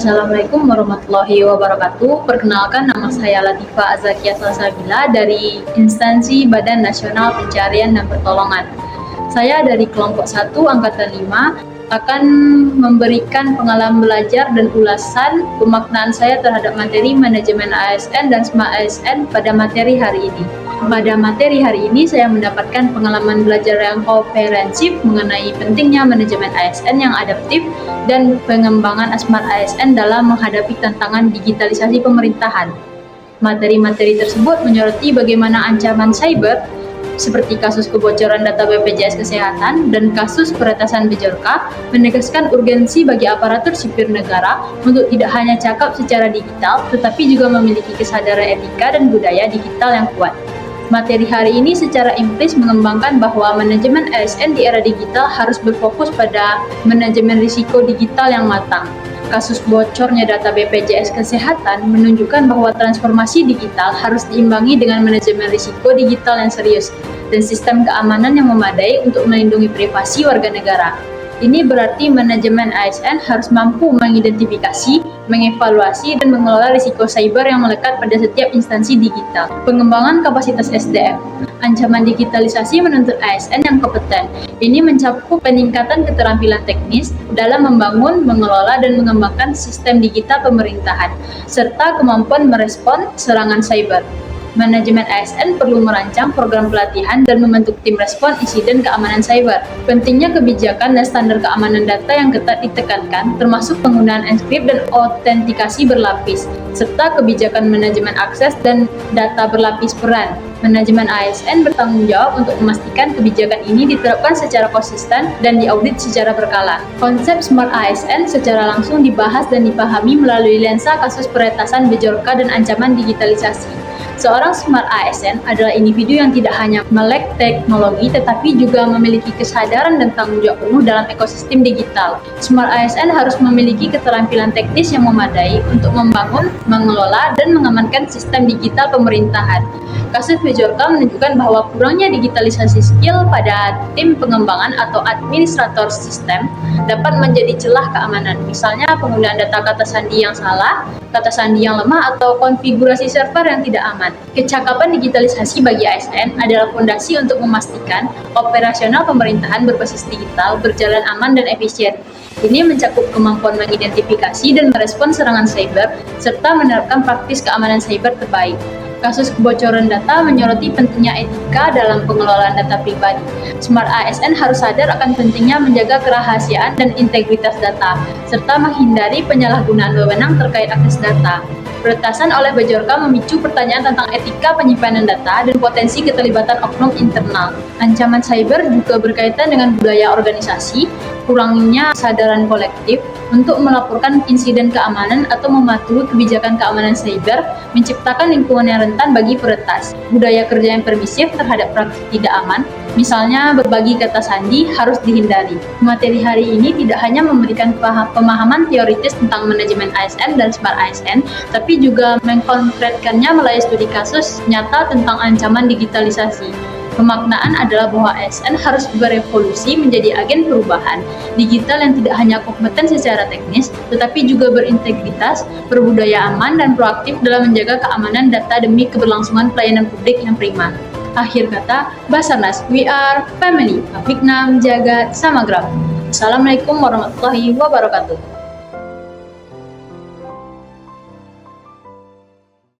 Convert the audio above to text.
Assalamualaikum warahmatullahi wabarakatuh. Perkenalkan, nama saya Latifah Azakia Salsabila dari instansi Badan Nasional Pencarian dan Pertolongan. Saya dari kelompok 1 Angkatan 5 akan memberikan pengalaman belajar dan ulasan pemaknaan saya terhadap materi manajemen ASN dan Smart ASN pada materi hari ini. Pada materi hari ini saya mendapatkan pengalaman belajar yang komprehensif mengenai pentingnya manajemen ASN yang adaptif dan pengembangan Smart ASN dalam menghadapi tantangan digitalisasi pemerintahan. Materi-materi tersebut menyoroti bagaimana ancaman cyber seperti kasus kebocoran data BPJS Kesehatan dan kasus peretasan Bejorka menegaskan urgensi bagi aparatur sipil negara untuk tidak hanya cakap secara digital, tetapi juga memiliki kesadaran etika dan budaya digital yang kuat. Materi hari ini secara implisit mengembangkan bahwa manajemen ASN di era digital harus berfokus pada manajemen risiko digital yang matang. Kasus bocornya data BPJS Kesehatan menunjukkan bahwa transformasi digital harus diimbangi dengan manajemen risiko digital yang serius dan sistem keamanan yang memadai untuk melindungi privasi warga negara. Ini berarti manajemen ASN harus mampu mengidentifikasi, mengevaluasi, dan mengelola risiko cyber yang melekat pada setiap instansi digital. Pengembangan kapasitas SDM. Ancaman digitalisasi menuntut ASN yang kompeten. Ini mencakup peningkatan keterampilan teknis dalam membangun, mengelola, dan mengembangkan sistem digital pemerintahan, serta kemampuan merespon serangan cyber. Manajemen ASN perlu merancang program pelatihan dan membentuk tim respon insiden keamanan cyber. Pentingnya kebijakan dan standar keamanan data yang ketat ditekankan, termasuk penggunaan enkripsi dan autentikasi berlapis, serta kebijakan manajemen akses dan data berlapis peran. Manajemen ASN bertanggung jawab untuk memastikan kebijakan ini diterapkan secara konsisten dan diaudit secara berkala. Konsep Smart ASN secara langsung dibahas dan dipahami melalui lensa kasus peretasan Bejorka dan ancaman digitalisasi. Seorang Smart ASN adalah individu yang tidak hanya melek teknologi tetapi juga memiliki kesadaran dan tanggung jawab penuh dalam ekosistem digital. Smart ASN harus memiliki keterampilan teknis yang memadai untuk membangun, mengelola, dan mengamankan sistem digital pemerintahan. Kasus Bejorka menunjukkan bahwa kurangnya digitalisasi skill pada tim pengembangan atau administrator sistem dapat menjadi celah keamanan. Misalnya penggunaan data kata sandi yang salah, kata sandi yang lemah, atau konfigurasi server yang tidak aman. Kecakapan digitalisasi bagi ASN adalah fondasi untuk memastikan operasional pemerintahan berbasis digital berjalan aman dan efisien. Ini mencakup kemampuan mengidentifikasi dan merespons serangan cyber, serta menerapkan praktis keamanan cyber terbaik. Kasus kebocoran data menyoroti pentingnya etika dalam pengelolaan data pribadi. Smart ASN harus sadar akan pentingnya menjaga kerahasiaan dan integritas data, serta menghindari penyalahgunaan wewenang terkait akses data. Peretasan oleh Bejorka memicu pertanyaan tentang etika penyimpanan data dan potensi keterlibatan oknum internal. Ancaman cyber juga berkaitan dengan budaya organisasi, kurangnya kesadaran kolektif untuk melaporkan insiden keamanan atau mematuhi kebijakan keamanan cyber, menciptakan lingkungan yang rentan bagi peretas. Budaya kerja yang permisif terhadap praktik tidak aman, misalnya berbagi kata sandi, harus dihindari. Materi hari ini tidak hanya memberikan pemahaman teoritis tentang manajemen ASN dan Smart ASN, tapi juga mengkonkretkannya melalui studi kasus nyata tentang ancaman digitalisasi. Pemaknaan adalah bahwa ASN harus berevolusi menjadi agen perubahan digital yang tidak hanya kompeten secara teknis, tetapi juga berintegritas, berbudaya aman, dan proaktif dalam menjaga keamanan data demi keberlangsungan pelayanan publik yang prima. Akhir kata, Basarnas, we are family. Abiknam Jagat Samagram. Assalamualaikum warahmatullahi wabarakatuh.